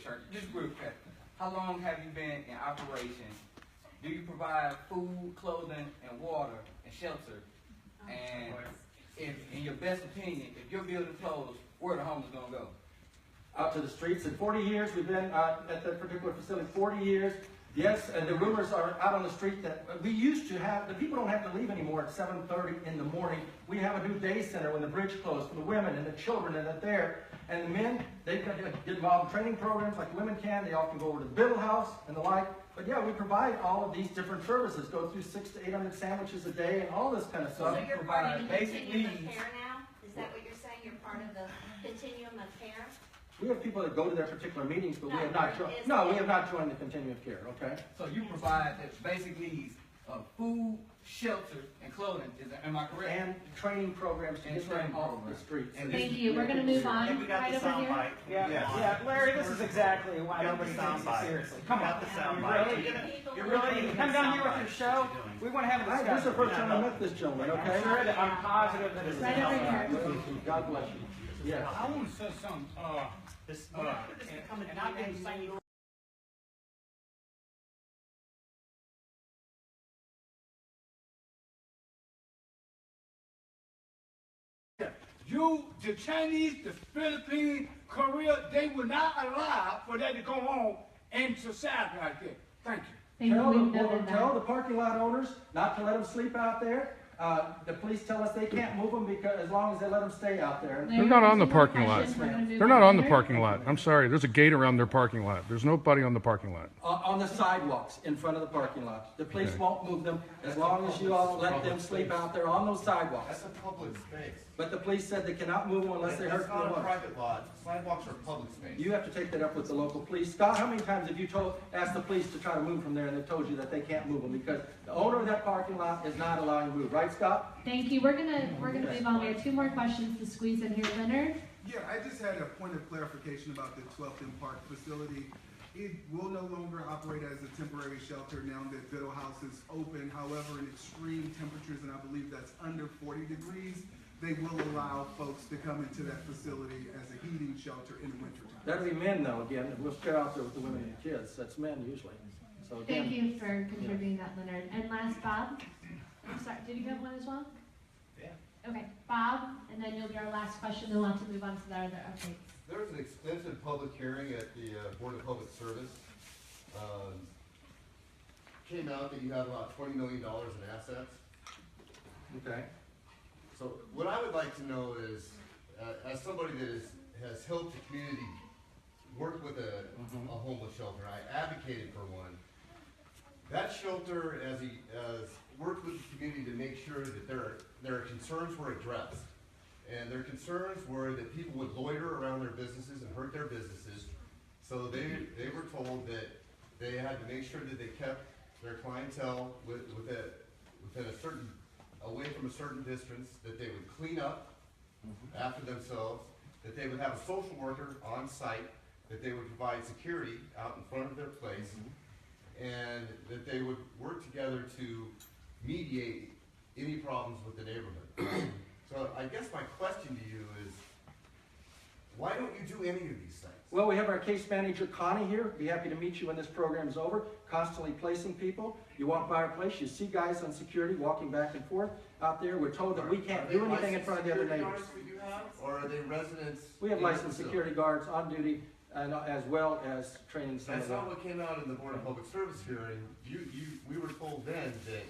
sir. Just real quick. How long have you been in operation? Do you provide food, clothing, and water, and shelter? And if, in your best opinion, if your building closed, where are the homeless going to go? Out to the streets. In 40 years, we've been at that particular facility, 40 years. Yes, and the rumors are out on the street that we used to have, the people don't have to leave anymore at 7:30 in the morning. We have a new day center when the bridge closed for the women and the children that are there. And the men, they get involved in training programs like women can. They all can go over to the Biddle House and the like. But yeah, we provide all of these different services, go through 600 to 800 sandwiches a day and all this kind of stuff. So you're part of the basic continuum of needs. care now? Is that what you're saying? You're part of the continuum of care? We have people that go to their particular meetings, but No, we have not joined. is No, we it- have not joined the continuum of care. Okay. So you provide the basic needs of food, shelter, and clothing. Am I correct? And training programs to And get them training off the programs. streets. And Thank you. We're going to move on And we got right the over sound here. bite. Yeah, Larry, this is exactly why We got nobody the takes sound it bite. seriously. We Come got on, the sound you bite. really, People you with really, you the- come down here with your show, we want to have a Hi, this is the discussion. first time I met this gentleman, I'm okay? sure that I'm positive that it's Right over here. God bless you. Yes. I want to say something. This, And I didn't say you, the Chinese, the Philippines, Korea, they will not allow for that to go on in society like that. Thank you. Thank you. Tell We've the, noted tell that. the parking lot owners not to let them sleep out there. The police tell us they can't move them because as long as they let them stay out there. Larry, They're not on the some more parking lot. questions. We're gonna move They're not on the over. parking lot. I'm sorry, there's a gate around their parking lot. There's nobody on the parking lot. On the sidewalks in front of the parking lot. The police Okay. won't move them as long as you all let them sleep out there on those sidewalks. That's a public space. But the police said they cannot move them unless they hurt It's not a the law. private lot. Sidewalks are public space. You have to take that up with the local police. Scott, how many times have you asked the police to try to move from there and they told you that they can't move them because the owner of that parking lot is not allowing to move, right, Scott? Thank you. We're gonna move on. We have 2 more questions to squeeze in here. Leonard? Yeah, I just had a point of clarification about the 12th and Park facility. It will no longer operate as a temporary shelter now that Biddle House is open. However, in extreme temperatures, and I believe that's under 40 degrees, they will allow folks to come into that facility as a heating shelter in the wintertime. That'll be men though, again. We'll stay out there with the women and the kids. That's men usually. So again. Thank you for contributing that, Leonard. And last, Bob? I'm sorry, did you have one as well? Yeah. Okay, Bob, and then you'll be our last question, then we'll have to move on to the other updates. There was an extensive public hearing at the Board of Public Service. Came out that you have about $20 million in assets. Okay. So what I would like to know is, as somebody that has helped the community work with a homeless shelter, I advocated for one. That shelter has worked with the community to make sure that their concerns were addressed. And their concerns were that people would loiter around their businesses and hurt their businesses. So they were told that they had to make sure that they kept their clientele within a certain, away from a certain distance, that they would clean up after themselves, that they would have a social worker on site, that they would provide security out in front of their place, and that they would work together to mediate any problems with the neighborhood. So I guess my question to you is, why don't you do any of these things? Well, we have our case manager, Connie, here. Be happy to meet you when this program is over. Constantly placing people. You walk by our place, you see guys on security walking back and forth out there. We're told that we can't do anything in front of the other neighbors. Or are they residents? We have in the licensed facility? security guards on duty, and as well as training some That's of them. not what came out in the Board of Public Service hearing. We were told then that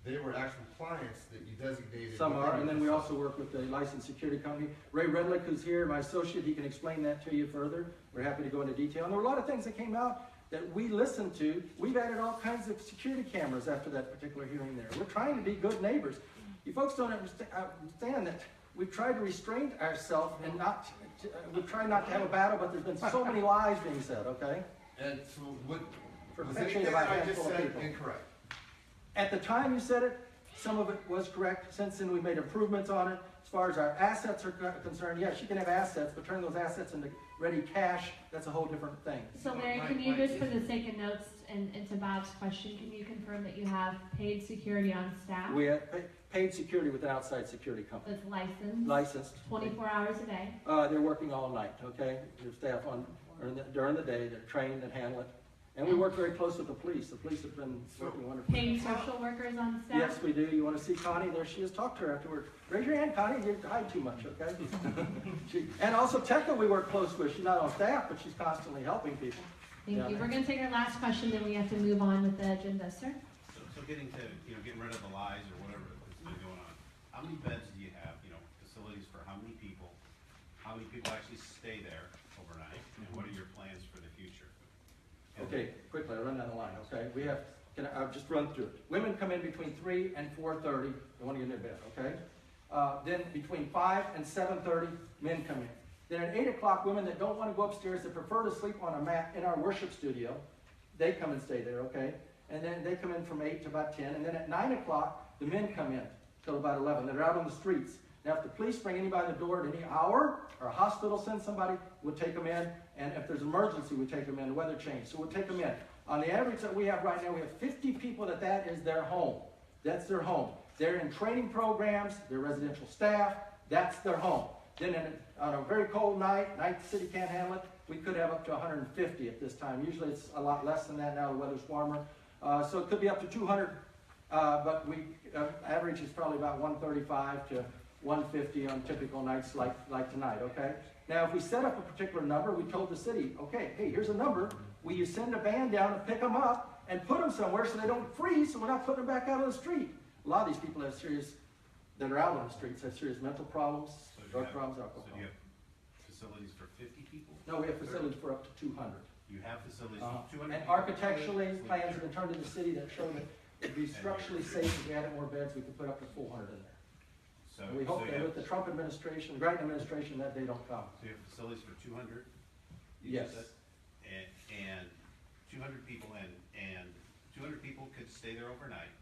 they were actual clients that you designated. Some are, within and then the we facility. also work with the licensed security company. Ray Redlick, who's here, my associate, he can explain that to you further. We're happy to go into detail. And there were a lot of things that came out that we listened to. We've added all kinds of security cameras after that particular hearing there. We're trying to be good neighbors. You folks don't understand that we've tried to restrain ourselves and we've tried not to have a battle, but there's been so many lies being said, okay? And so was Perpetuated anything by a that I just handful of said people. incorrect? At the time you said it, some of it was correct. Since then, we made improvements on it. As far as our assets are concerned, yes, you can have assets, but turn those assets into ready cash, that's a whole different thing. So Larry, can you just, for the sake of notes and to Bob's question, can you confirm that you have paid security on staff? We have paid security with an outside security company. It's licensed. Licensed. 24 hours a day. They're working all night, okay? There's staff during the day, they're trained and handle it. And we work very close with the police. The police have been working wonderfully. Paid social workers on staff. Yes, we do. You want to see Connie? There she is. Talk to her afterward. Raise your hand, Connie. You hide too much, okay? And also Tekla we work close with. She's not on staff, but she's constantly helping people. Thank Yeah. you. We're going to take our last question, then we have to move on with the agenda, sir. So getting to, getting rid of the lies or whatever that's been going on, how many beds do you have, facilities for how many people? How many people actually stay there overnight? And what are your plans for the future? Okay, quickly, I'll run down the line, okay? I'll just run through it. Women come in between 3 and 4:30, they want to get in their bed, okay? Then between 5 and 7:30, men come in. Then at 8 o'clock, women that don't want to go upstairs, that prefer to sleep on a mat in our worship studio, they come and stay there, okay? And then they come in from 8 to about 10. And then at 9 o'clock, the men come in till about 11. They're out on the streets. Now, if the police bring anybody to the door at any hour, or a hospital sends somebody, we'll take them in. And if there's an emergency, we take them in, the weather change. So we'll take them in. On the average that we have right now, we have 50 people that is their home. That's their home. They're in training programs, they're residential staff, that's their home. Then on a very cold night the city can't handle it, we could have up to 150 at this time. Usually it's a lot less than that now, the weather's warmer. So it could be up to 200, but we average is probably about 135 to 150 on typical nights like tonight, okay? Now, if we set up a particular number, we told the city, okay, hey, here's a number. Will you send a van down and pick them up and put them somewhere so they don't freeze, so we're not putting them back out on the street? A lot of these people that are out on the streets have serious mental problems, drug problems, alcohol. So do you have facilities for 50 people? No, we have facilities for up to 200. You have facilities for 200 And people? architecturally, plans have been turned to the city that show that it'd be structurally safe if we added more beds, we could put up to 400 in there. So, And we hope that with the Trump administration, the Biden administration, that day don't come. So you have facilities for 200? Yes. And 200 people and 200 people could stay there overnight.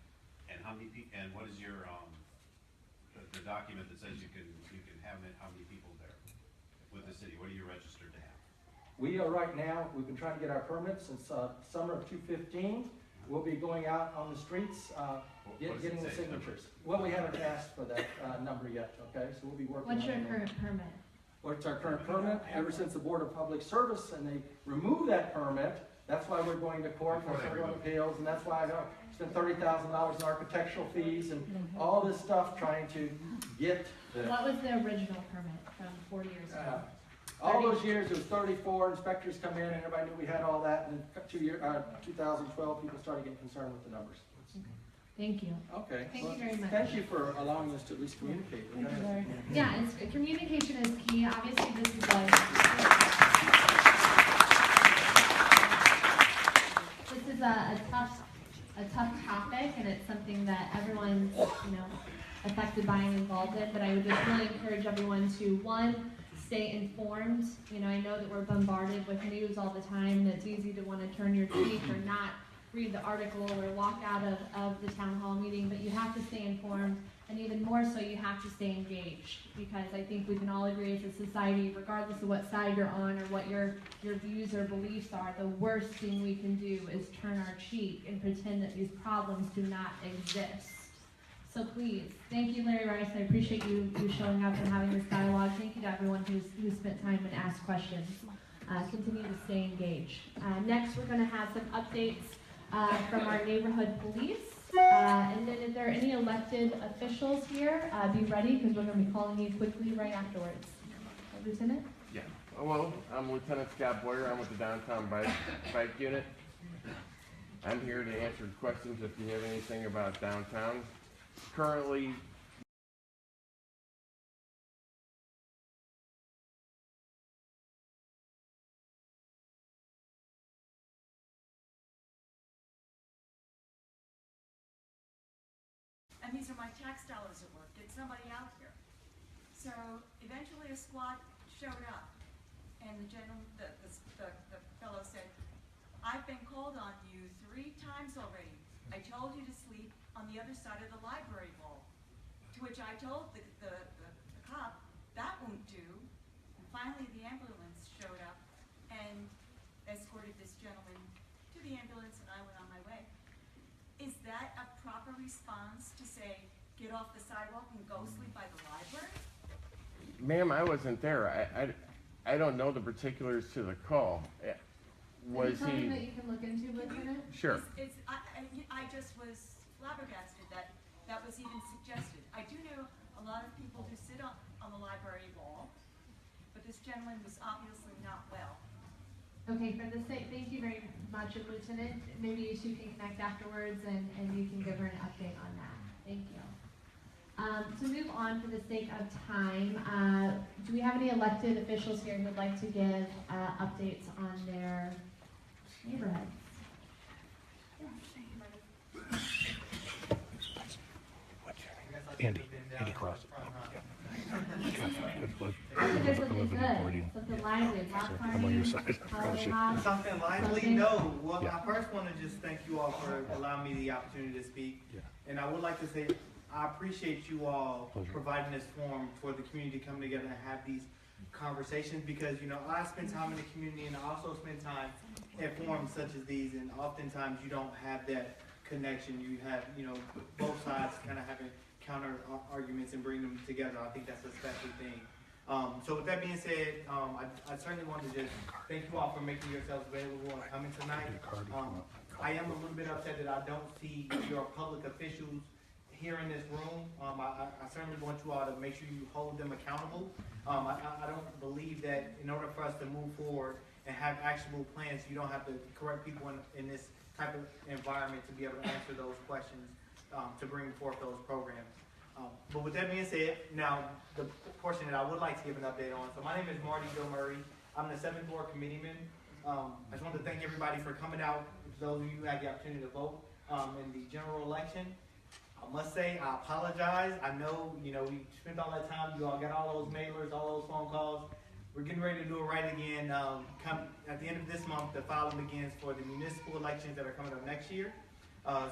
And how many people, and what is your, the document that says you can have how many people there with the city? What are you registered to have? We are right now, we've been trying to get our permits since summer of 2015. We'll be going out on the streets, getting the signatures. Well, we haven't asked for that number yet, okay? So we'll be working on it. What's your current permit? What's our current permit? Ever since the Board of Public Service and they removed that permit, that's why we're going to court and we're going to appeals, and that's why I spent $30,000 in architectural fees and all this stuff trying to get the... What was the original permit from 4 years ago? All those years, it was 34 inspectors come in, and everybody knew we had all that. And in 2012, people started getting concerned with the numbers. Thank you. Okay. Thank you very much. Thank you for allowing us to at least communicate. Thank you, Larry. Yeah, communication is key. Obviously, this is a tough topic, and it's something that everyone's affected by and involved in. But I would just really encourage everyone to, one, stay informed. I know that we're bombarded with news all the time, and it's easy to want to turn your cheek or not read the article or walk out of the town hall meeting, but you have to stay informed, and even more so, you have to stay engaged, because I think we can all agree as a society, regardless of what side you're on or what your views or beliefs are, the worst thing we can do is turn our cheek and pretend that these problems do not exist. So please, thank you, Larry Rice. I appreciate you showing up and having this dialogue. Thank you to everyone who's spent time and asked questions. Continue to stay engaged. Next, we're going to have some updates from our neighborhood police. And then if there are any elected officials here, be ready, because we're going to be calling you quickly right afterwards. Lieutenant? Yeah. Hello, I'm Lieutenant Scott Boyer. I'm with the Downtown Bike Unit. I'm here to answer questions if you have anything about downtown. Currently, and these are my tax dollars at work. Get somebody out here. So eventually a squad showed up, and the fellow said, "I've been called on you 3 times already. I told you to sleep on the other side of the library wall." To which I told the cop, "That won't do." And finally the ambulance showed up and escorted this gentleman to the ambulance, and I went on my way. Is that a proper response to say, get off the sidewalk and go sleep by the library? Ma'am, I wasn't there. I don't know the particulars to the call. Was something that he? you can look into, Lieutenant? Sure. I just was flabbergasted that that was even suggested. I do know a lot of people who sit on the library wall, but this gentleman was obviously not well. Okay, for the sake, thank you very much, Lieutenant. Maybe you two can connect afterwards and you can give her an update on that. Thank you. To move on for the sake of time, do we have any elected officials here who would like to give updates on their neighborhoods? Andy Cross. You guys looking good. Something lively, block I'm on your party, side. holiday hop. Something lively? Something? No. Well, Yeah. I first want to just thank you all for allowing me the opportunity to speak. Yeah. And I would like to say, I appreciate you all Pleasure. providing this forum for the community to come together and have these conversations, because, you know, I spend time in the community and I also spend time at forums such as these, and oftentimes you don't have that connection. You have, you know, both sides kind of having counter arguments and bring them together. I think that's a special thing. So with that being said, I certainly want to just thank you all for making yourselves available and coming tonight. I am a little bit upset that I don't see your public officials here in this room. I certainly want you all to make sure you hold them accountable. I don't believe that in order for us to move forward and have actionable plans, you don't have the correct people in this type of environment to be able to answer those questions, to bring forth those programs. But with that being said, now the portion that I would like to give an update on. So my name is Marty Bill Murray. I'm the 7th Ward Committeeman. I just want to thank everybody for coming out. Those of you who had the opportunity to vote in the general election. I must say, I apologize. I know, you know, we spent all that time. You all got all those mailers, all those phone calls. We're getting ready to do it right again. Come at the end of this month, the filing begins for the municipal elections that are coming up next year.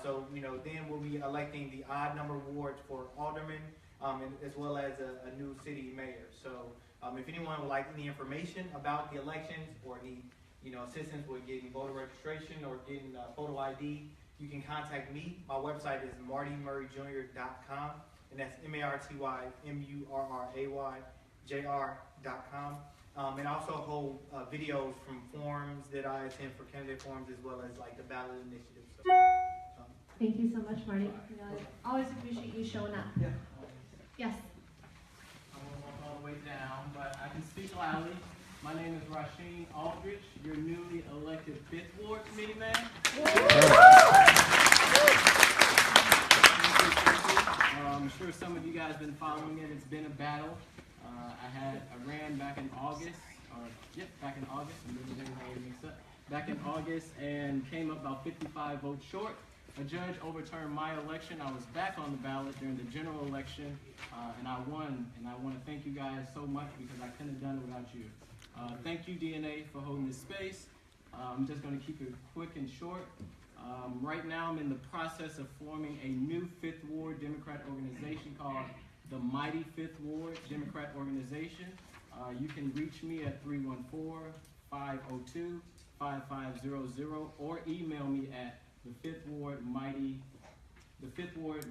So, you know, then we'll be electing the odd number wards for aldermen, and as well as a new city mayor. So, if anyone would like any information about the elections or need, you know, assistance with getting voter registration or getting photo ID, you can contact me. My website is martymurrayjr.com, and that's MartyMurrayJr.com. And I also hold videos from forums that I attend for candidate forums, as well as like the ballot initiative. So, Thank you so much, Marty. You know, I always appreciate you showing up. Yeah. Yes. I won't walk all the way down, but I can speak loudly. My name is Rasheen Aldrich, your newly elected 5th Ward Committee man. I'm sure some of you guys have been following it. It's been a battle. I ran back in August, back in August. I'm moving everything mixed up. Back in August and came up about 55 votes short. A judge overturned my election. I was back on the ballot during the general election, and I won. And I want to thank you guys so much because I couldn't have done it without you. Thank you, DNA, for holding this space. I'm just going to keep it quick and short. Right now, I'm in the process of forming a new 5th Ward Democrat organization called the Mighty 5th Ward Democrat Organization. You can reach me at 314-502-5500 or email me at the 5th Ward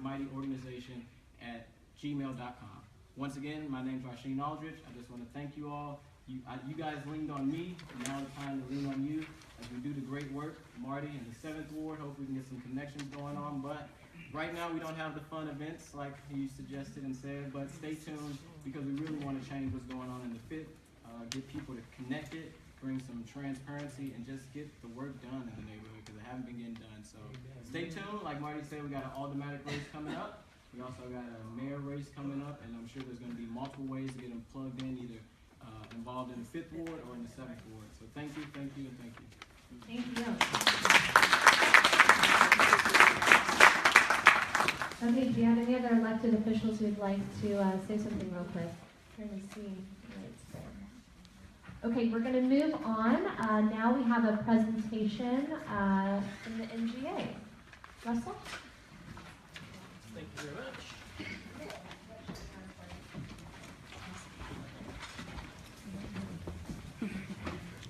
Mighty Organization at gmail.com. Once again, my name is Rasheen Aldrich. I just want to thank you all. You guys leaned on me, and now it's time to lean on you as we do the great work. Marty in the 7th Ward, hope we can get some connections going on, but right now we don't have the fun events like he suggested and said, but stay tuned because we really want to change what's going on in the 5th, get people to connect it, bring some transparency, and just get the work done in the neighborhood because it hasn't been getting done. So stay tuned. Like Marty said, we got an automatic race coming up. We also got a mayor race coming up, and I'm sure there's going to be multiple ways to get them plugged in, either involved in the 5th Ward or in the 7th Ward. So thank you, and thank you. Thank you. Okay, do you have any other elected officials who'd like to say something real quick? Trying to see. Okay, we're going to move on. Now we have a presentation from the NGA. Russell? Thank you very much.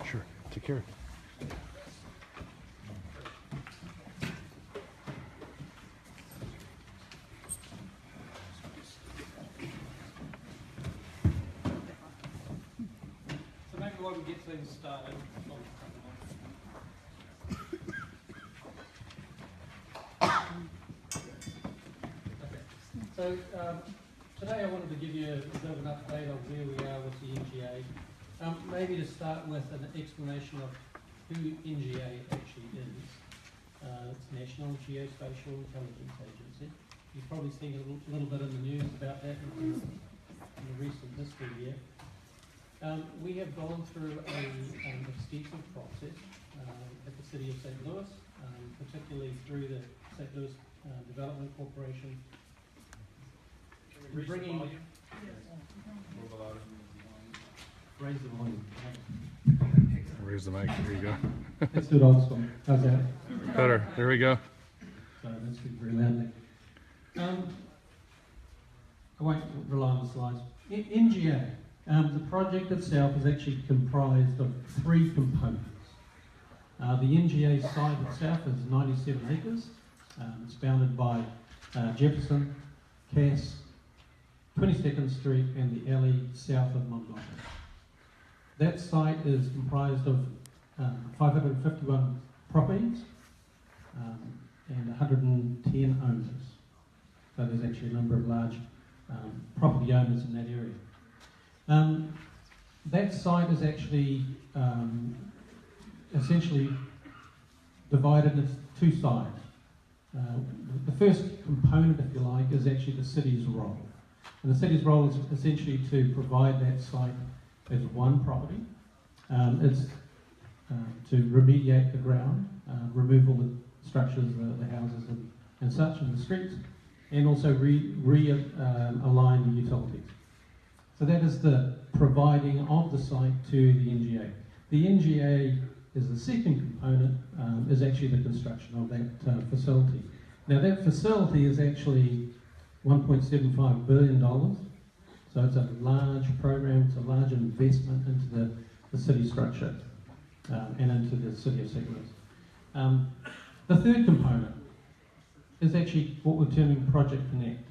Sure. Take care. things started. So today I wanted to give you a bit of an update on where we are with the NGA. Maybe to start with an explanation of who NGA actually is. It's National Geospatial Intelligence Agency. You've probably seen a little bit in the news about that in the recent history here. We have gone through an extensive process at the City of St. Louis, particularly through the St. Louis Development Corporation. Bringing, raise the volume. Raise the mic. There you go. Let's do it old school. How's that? Better. There we go. Sorry, don't speak very loudly. I won't rely on the slides. NGA, the project itself is actually comprised of 3 components. The NGA site itself is 97 acres. It's bounded by Jefferson, Cass, 22nd Street and the alley south of Montgomery. That site is comprised of 551 properties and 110 owners. So there's actually a number of large property owners in that area. That site is actually essentially divided into 2 sides. The first component, if you like, is actually the city's role. And the city's role is essentially to provide that site as one property. It's to remediate the ground, remove all the structures, the houses and such, and the streets, and also realign the utilities. So that is the providing of the site to the NGA. The NGA is the second component, is actually the construction of that facility. Now that facility is actually $1.75 billion. So it's a large program, it's a large investment into the city structure and into the city of St. Louis. The third component is actually what we're terming Project Connect.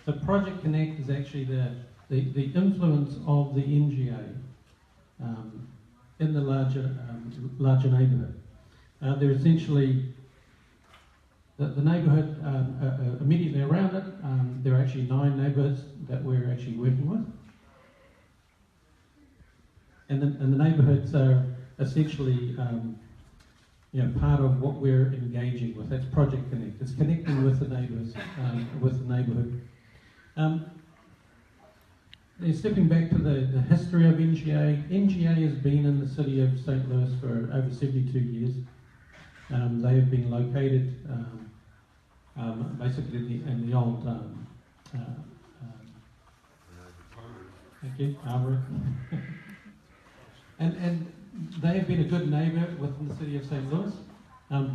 So Project Connect is actually the influence of the NGA in the larger neighbourhood. They're essentially the neighbourhood immediately around it. There are actually 9 neighbourhoods that we're actually working with, and the neighbourhoods are essentially part of what we're engaging with. That's Project Connect. It's connecting with the neighbours, with the neighbourhood. Stepping back to the history of NGA, NGA has been in the city of St. Louis for over 72 years. They have been located basically in the old thank you, Armory. and they have been a good neighbour within the city of St. Louis.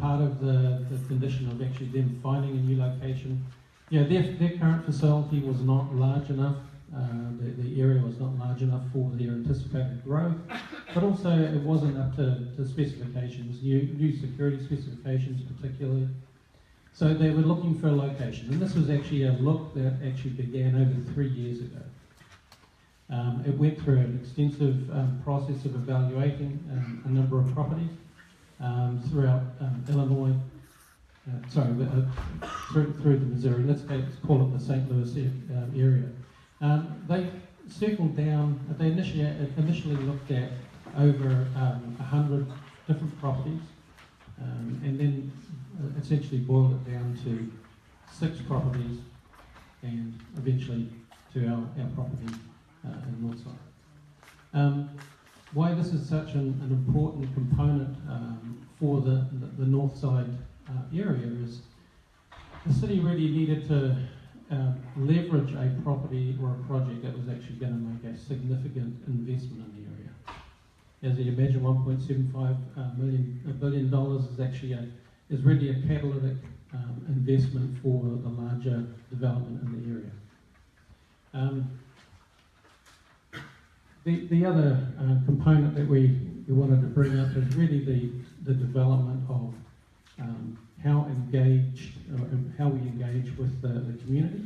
Part of the condition of actually them finding a new location. Their current facility was not large enough. The area was not large enough for their anticipated growth, but also it wasn't up to specifications, new security specifications particularly. So they were looking for a location, and this was actually a look that actually began over 3 years ago. It went through an extensive process of evaluating a number of properties throughout Illinois, through the Missouri. Let's call it the St. Louis area. They circled down, they initially looked at over 100 different properties, and then essentially boiled it down to 6 properties, and eventually to our property in Northside. Why this is such an important component for the Northside area is the city really needed to leverage a property or a project that was actually going to make a significant investment in the area. As you imagine, $1.75 billion is actually is really a catalytic investment for the larger development in the area. The other component that we wanted to bring up is really the development of how we engage with the community.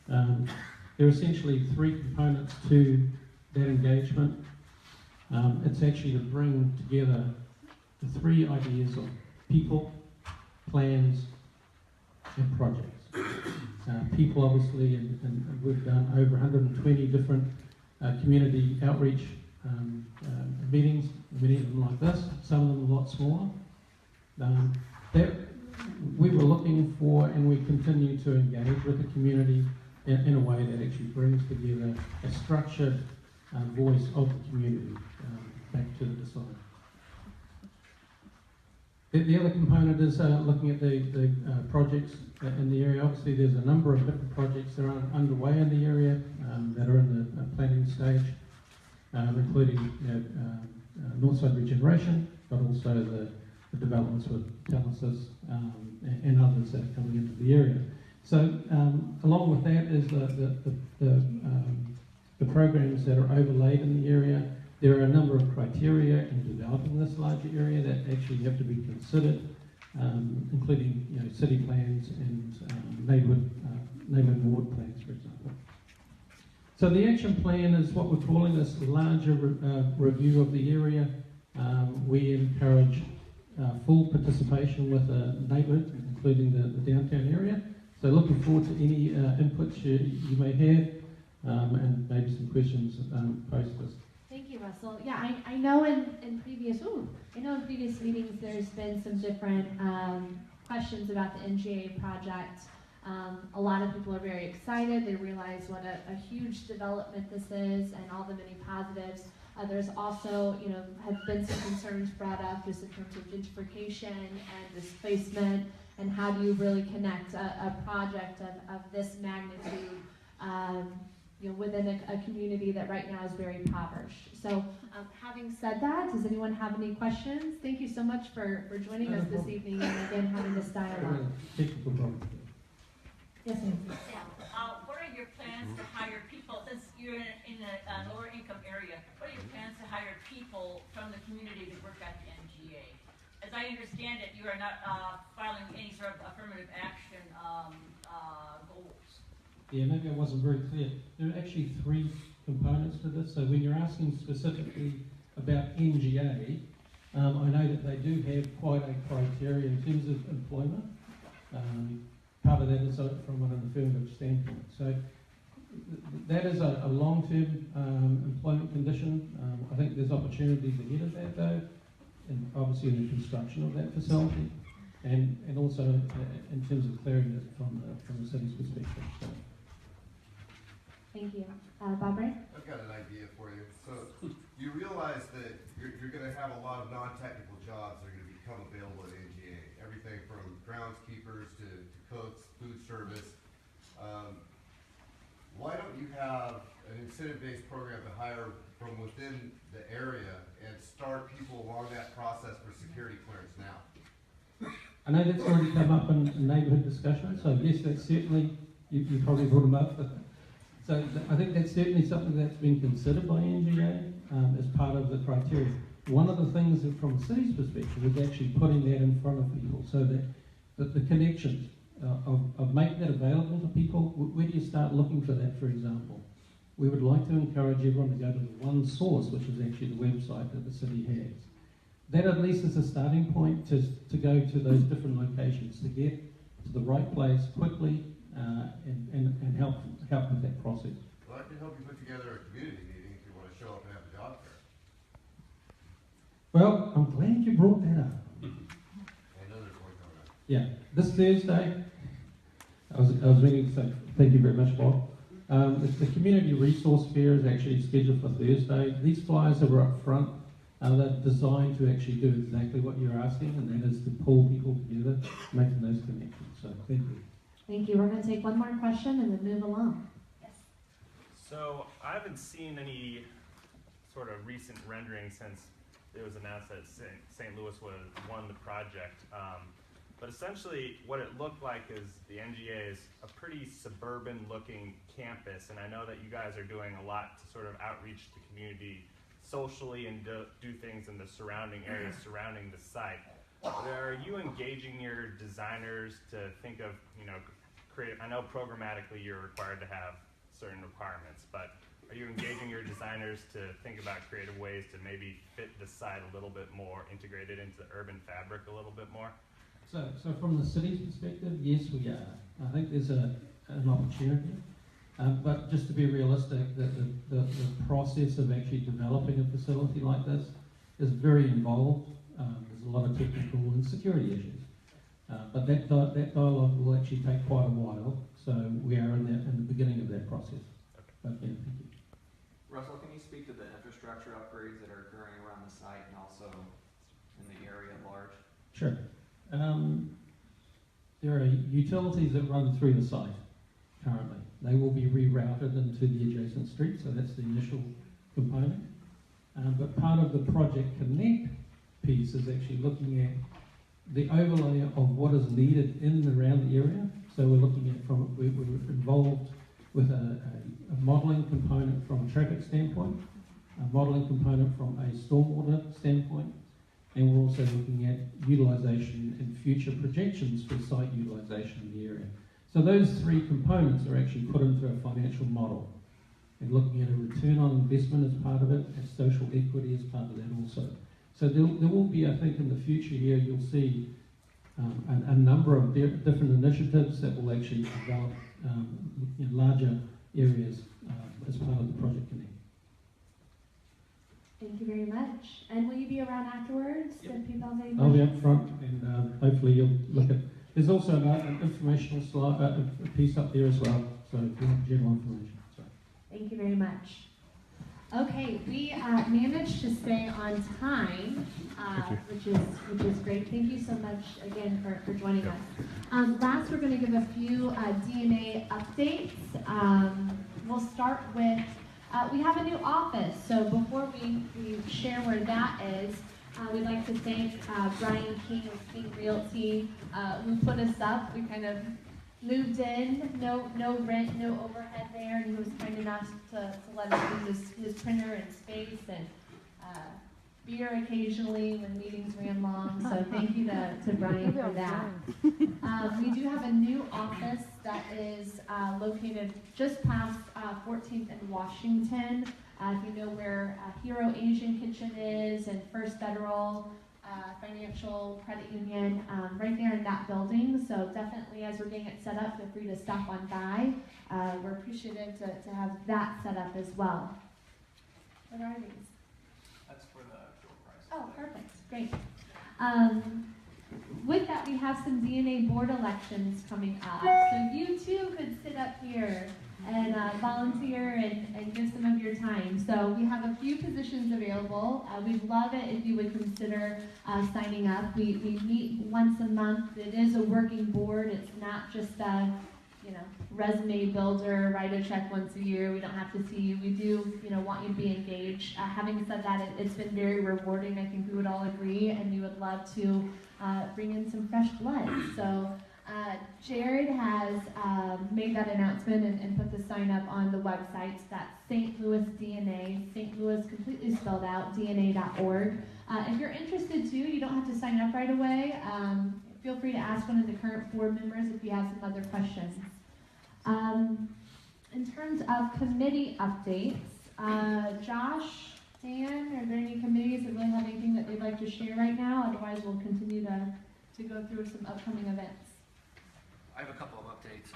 There are essentially 3 components to that engagement. It's actually to bring together the three ideas of people, plans, and projects. People, obviously, and we've done over 120 different community outreach meetings, many of them like this, some of them a lot smaller. That we were looking for, and we continue to engage with the community in a way that actually brings together a structured voice of the community back to the design. The other component is looking at the projects in the area. Obviously, there's a number of different projects that are underway in the area that are in the planning stage, including Northside Regeneration, but also the developments with Telesis and others that are coming into the area. So, along with that is the programs that are overlaid in the area. There are a number of criteria in developing this larger area that actually have to be considered, including city plans and neighbourhood ward plans, for example. So the action plan is what we're calling this larger review of the area. We encourage full participation with the neighbourhood, including the downtown area. So looking forward to any inputs you may have, and maybe some questions post this. Thank you, Russell. Yeah, I know in previous meetings there's been some different questions about the NGA project. A lot of people are very excited. They realize what a huge development this is and all the many positives. There's also, have been some concerns brought up just in terms of gentrification and displacement, and how do you really connect a project of this magnitude within a community that right now is very impoverished. So having said that, does anyone have any questions? Thank you so much for joining us this evening and again having this dialogue. Yes, ma'am. What are your plans to hire people, since you're in a lower income area, what are your plans to hire people from the community to work at the NGA? As I understand it, you are not filing any sort of affirmative action goals. Yeah, maybe I wasn't very clear. There are actually three components to this. So when you're asking specifically about NGA, I know that they do have quite a criteria in terms of employment. Part of that is from an affirmative standpoint. So that is a long-term employment condition. I think there's opportunities ahead of that, though, and obviously in the construction of that facility, and also in terms of clearing it from the city's perspective. So. Thank you. Bob Ray? I've got an idea for you. So you realize that you're going to have a lot of non-technical jobs that are going to become available at NGA. Everything from groundskeepers to cooks, food service. Why don't you have an incentive-based program to hire from within the area and start people along that process for security clearance now? I know that's already come up in neighbourhood discussions, so yes, that's certainly, you probably brought them up. So I think that's certainly something that's been considered by NGA as part of the criteria. One of the things that from the city's perspective is actually putting that in front of people so that the connections of making that available to people, where do you start looking for that, for example? We would like to encourage everyone to go to the one source, which is actually the website that the city has. That at least is a starting point to go to those different locations, to get to the right place quickly and help with that process. Well, I can help you put together a community meeting if you want to show up and have a job fair. Well, I'm glad you brought that up. I know there's one coming up. Yeah, this Thursday, I was meaning to say thank you very much, Bob. The community resource fair is actually scheduled for Thursday. These flyers are up front. They're designed to actually do exactly what you're asking, and that is to pull people together, making those connections. So thank you. Thank you. We're going to take one more question and then move along. Yes. So I haven't seen any sort of recent rendering since it was announced that St. Louis won the project. But essentially what it looked like is the NGA is a pretty suburban looking campus, and I know that you guys are doing a lot to sort of outreach the community socially and do things in the surrounding areas surrounding the site. But are you engaging your designers to think of, I know programmatically you're required to have certain requirements, but Are you engaging your designers to think about creative ways to maybe fit the site a little bit more, integrated into the urban fabric a little bit more? So from the city's perspective, yes, we are. I think there's an opportunity. But just to be realistic, the process of actually developing a facility like this is very involved. There's a lot of technical and security issues. But that dialogue will actually take quite a while. So we are in the beginning of that process. Okay. But yeah, thank you. Russell, can you speak to the infrastructure upgrades that are occurring around the site and also in the area at large? Sure. There are utilities that run through the site currently. They will be rerouted into the adjacent streets, so that's the initial component. But part of the Project Connect piece is actually looking at the overlay of what is needed in and around the area. So we're looking at we're involved with a modelling component from a traffic standpoint, a modelling component from a stormwater standpoint, and we're also looking at utilisation and future projections for site utilisation in the area. So those three components are actually put into a financial model, and looking at a return on investment as part of it, and social equity as part of that also. So there will be, I think, in the future here, you'll see a number of different initiatives that will actually develop in larger areas as part of the Project Connect. Thank you very much. And will you be around afterwards? Yep. If people have any I'll be questions? up front, and hopefully you'll look at. There's also an informational slide, a piece up there as well. So if you want general information. So. Thank you very much. Okay, we managed to stay on time, which is great. Thank you so much again for joining us. Last, we're going to give a few DNA updates. We'll start with, we have a new office. So before we share where that is, we'd like to thank Brian King of King Realty, who put us up. We kind of moved in, no rent, no overhead there, and he was kind enough to let us use his printer and space and beer occasionally when meetings ran long. So thank you to Brian for that. We do have a new office that is located just past 14th and Washington. If you know where Hero Asian Kitchen is and First Federal Financial Credit Union, right there in that building. So definitely, as we're getting it set up, feel free to stop on by. We're appreciative to have that set up as well. What are these? That's for the door prize. Oh, perfect. Great. With that, we have some DNA board elections coming up. So you too could sit up here and volunteer and give some of your time. So we have a few positions available. We'd love it if you would consider signing up. We meet once a month. It is a working board. It's not just a resume builder, write a check once a year. We don't have to see you. We do want you to be engaged. Having said that, it's been very rewarding. I think we would all agree, and we would love to bring in some fresh blood. So Jared has made that announcement and put the sign up on the website. That's St. Louis DNA, St. Louis completely spelled out, DNA.org. If you're interested too, you don't have to sign up right away. Feel free to ask one of the current board members if you have some other questions. In terms of committee updates, Josh, Dan, are there any committees that really have anything that they'd like to share right now? Otherwise, we'll continue to go through some upcoming events. I have a couple of updates.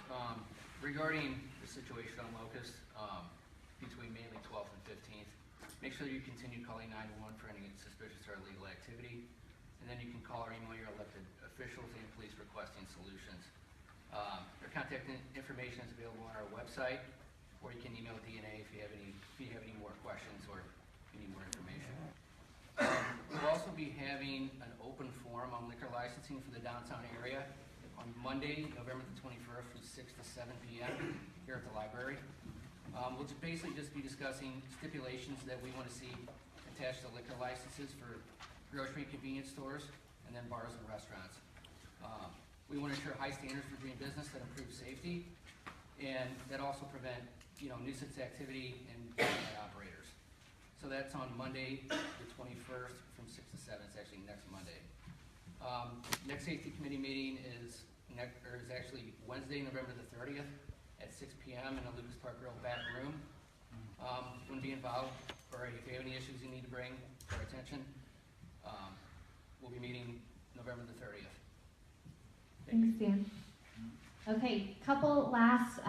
Regarding the situation on Locust, between mainly 12th and 15th, make sure you continue calling 911 for any suspicious or illegal activity. And then you can call or email your elected officials and police requesting solutions. Their contact information is available on our website, or you can email DNA if you have any more questions or you need more information. We'll also be having an open forum on liquor licensing for the downtown area on Monday, November the 21st from 6 to 7 p.m. here at the library. We'll basically just be discussing stipulations that we want to see attached to liquor licenses for grocery and convenience stores and then bars and restaurants. We want to ensure high standards for doing business that improve safety and that also prevent nuisance activity and operators. So that's on Monday the 21st from 6 to 7. It's actually next Monday. Next safety committee meeting is actually Wednesday, November the 30th at 6 p.m. in the Lucas Park Grill back room. want to be involved, or if you have any issues you need to bring to our attention, we'll be meeting November the 30th. Thanks, Dan. Okay, couple last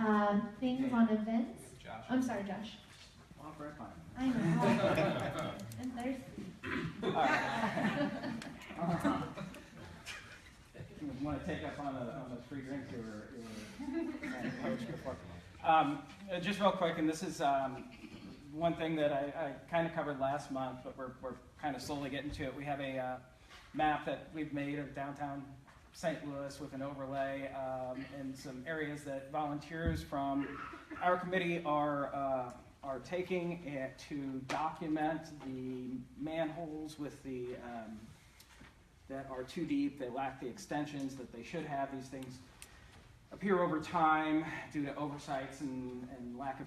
things on events. Josh. I'm sorry, Josh. Well, for a time. I know. And there's. You want to take us on a free drink just real quick, and this is one thing that I kind of covered last month, but we're kind of slowly getting to it. We have a map that we've made of downtown St. Louis with an overlay and some areas that volunteers from our committee are taking to document the manholes with the that are too deep, that lack the extensions that they should have. These things appear over time due to oversights and lack of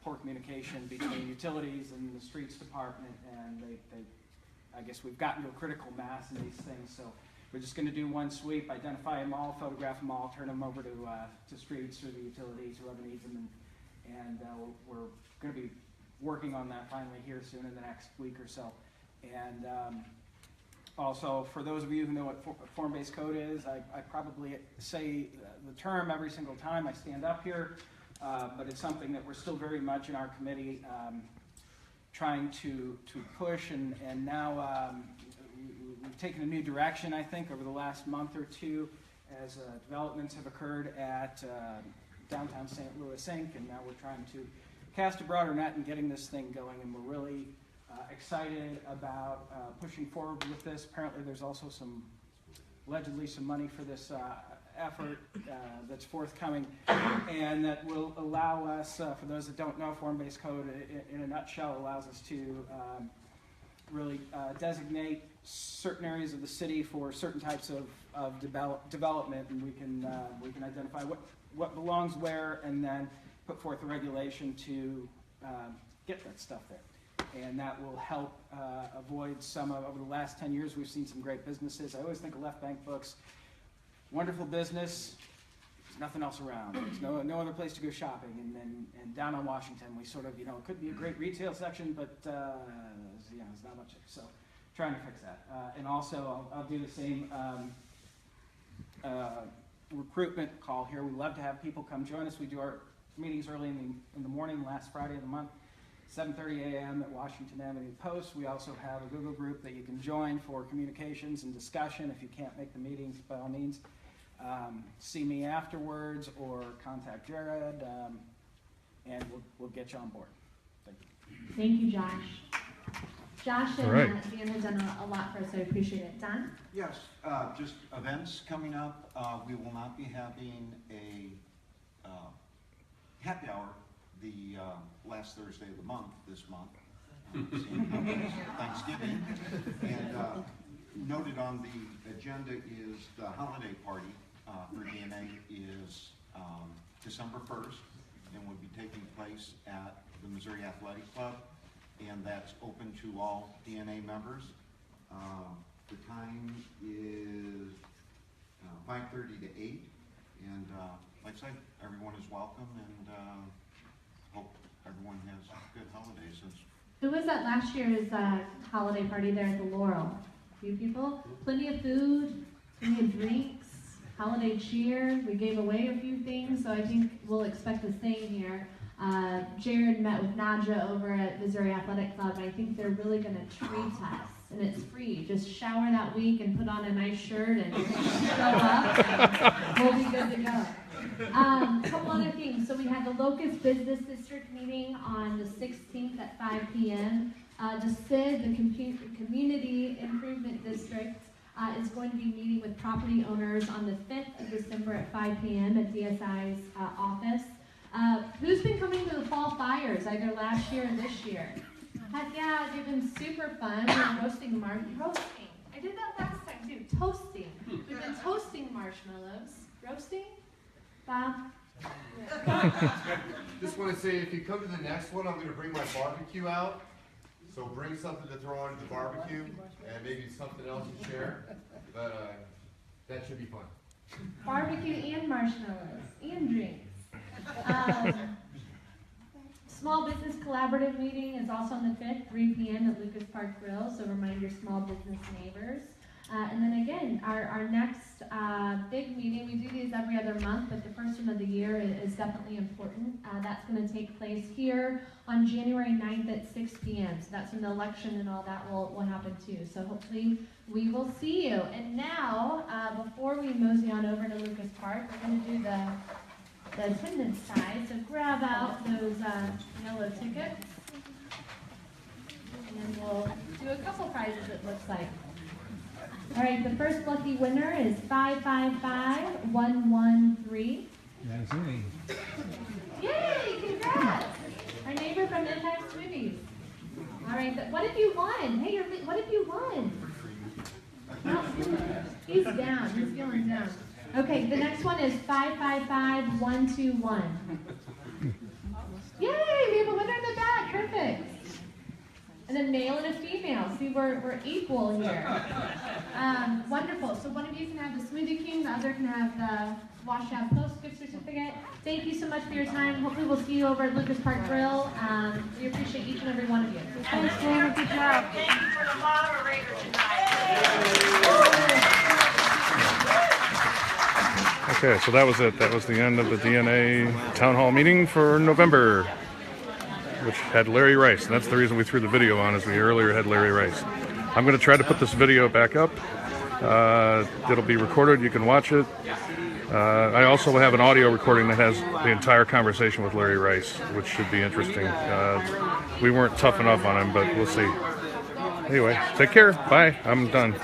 poor communication between utilities and the streets department, and I guess we've gotten to a critical mass in these things, so we're just going to do one sweep, identify them all, photograph them all, turn them over to streets or the utilities, whoever needs them, and we're going to be working on that finally here soon in the next week or so. And also, for those of you who know what form-based code is, I probably say the term every single time I stand up here, but it's something that we're still very much in our committee trying to push, and now we've taken a new direction, I think, over the last month or two as developments have occurred at downtown St. Louis Inc., and now we're trying to cast a broader net and getting this thing going, and we're really excited about pushing forward with this. Apparently there's also allegedly some money for this effort that's forthcoming, and that will allow us, for those that don't know, form-based code in a nutshell allows us to really designate certain areas of the city for certain types of development, and we can identify what belongs where, and then put forth a regulation to get that stuff there. And that will help avoid over the last 10 years, we've seen some great businesses. I always think of Left Bank Books, wonderful business, there's nothing else around. There's no other place to go shopping. And down on Washington, we sort of, it could be a great retail section, but there's not much there. So trying to fix that. And also, I'll do the same recruitment call here. We love to have people come join us. We do our meetings early in the morning, last Friday of the month. 7:30 a.m. at Washington Avenue Post. We also have a Google group that you can join for communications and discussion. If you can't make the meetings, by all means, see me afterwards or contact Jared, and we'll get you on board. Thank you. Thank you, Josh. Josh and Dan have done a lot for us, so I appreciate it. Don? Yes, just events coming up. We will not be having a happy hour the last Thursday of the month, this month, Thanksgiving. And noted on the agenda is the holiday party for DNA is December 1st, and will be taking place at the Missouri Athletic Club, and that's open to all DNA members. The time is 5:30 to 8, and like I said, everyone is welcome, and hope everyone has good holidays. Who was at last year's holiday party there at the Laurel? A few people? Plenty of food, plenty of drinks, holiday cheer. We gave away a few things, so I think we'll expect the same here. Jared met with Nadja over at Missouri Athletic Club, and I think they're really going to treat us. And it's free. Just shower that week and put on a nice shirt and show up, and we'll be good to go. A couple other things. So we had the Locust Business District meeting on the 16th at 5 p.m. The CID, the Community Improvement District, is going to be meeting with property owners on the 5th of December at 5 p.m. at DSI's office. Who's been coming to the fall fires, either last year or this year? Heck yeah, they've been super fun. We're roasting. I did that last time too. Toasting. We've been toasting marshmallows. Roasting? Bob? Just want to say, if you come to the next one, I'm going to bring my barbecue out. So bring something to throw on the barbecue, and maybe something else to share. But that should be fun. Barbecue and marshmallows and drinks. Small Business Collaborative meeting is also on the 5th, 3 p.m. at Lucas Park Grill, so remind your small business neighbors. And then again, our next big meeting, we do these every other month, but the first one of the year is definitely important. That's going to take place here on January 9th at 6 p.m. So that's when the election and all that will happen too. So hopefully we will see you. And now, before we mosey on over to Lucas Park, we're going to do the attendance side. So grab out those yellow tickets. And then we'll do a couple prizes, it looks like. All right, the first lucky winner is 555113. That's me. Yay, congrats! Our neighbor from Impact Smoothies. All right, what have you won? Hey, what have you won? No, he's down, he's feeling down. Okay, the next one is 555121. Yay, we have a winner in the back, perfect. And a male and a female. See, we're equal here. Wonderful. So one of you can have the Smoothie King, the other can have the Wash Out Post gift certificate. Thank you so much for your time. Hopefully we'll see you over at Lucas Park Grill. We appreciate each and every one of you. Thanks, Jana. Good job. Thank you for the moderator tonight. Okay, so that was it. That was the end of the DNA Town Hall meeting for November, which had Larry Rice. And that's the reason we threw the video on, is we earlier had Larry Rice. I'm going to try to put this video back up. It'll be recorded. You can watch it. I also have an audio recording that has the entire conversation with Larry Rice, which should be interesting. We weren't tough enough on him, but we'll see. Anyway, take care. Bye. I'm done.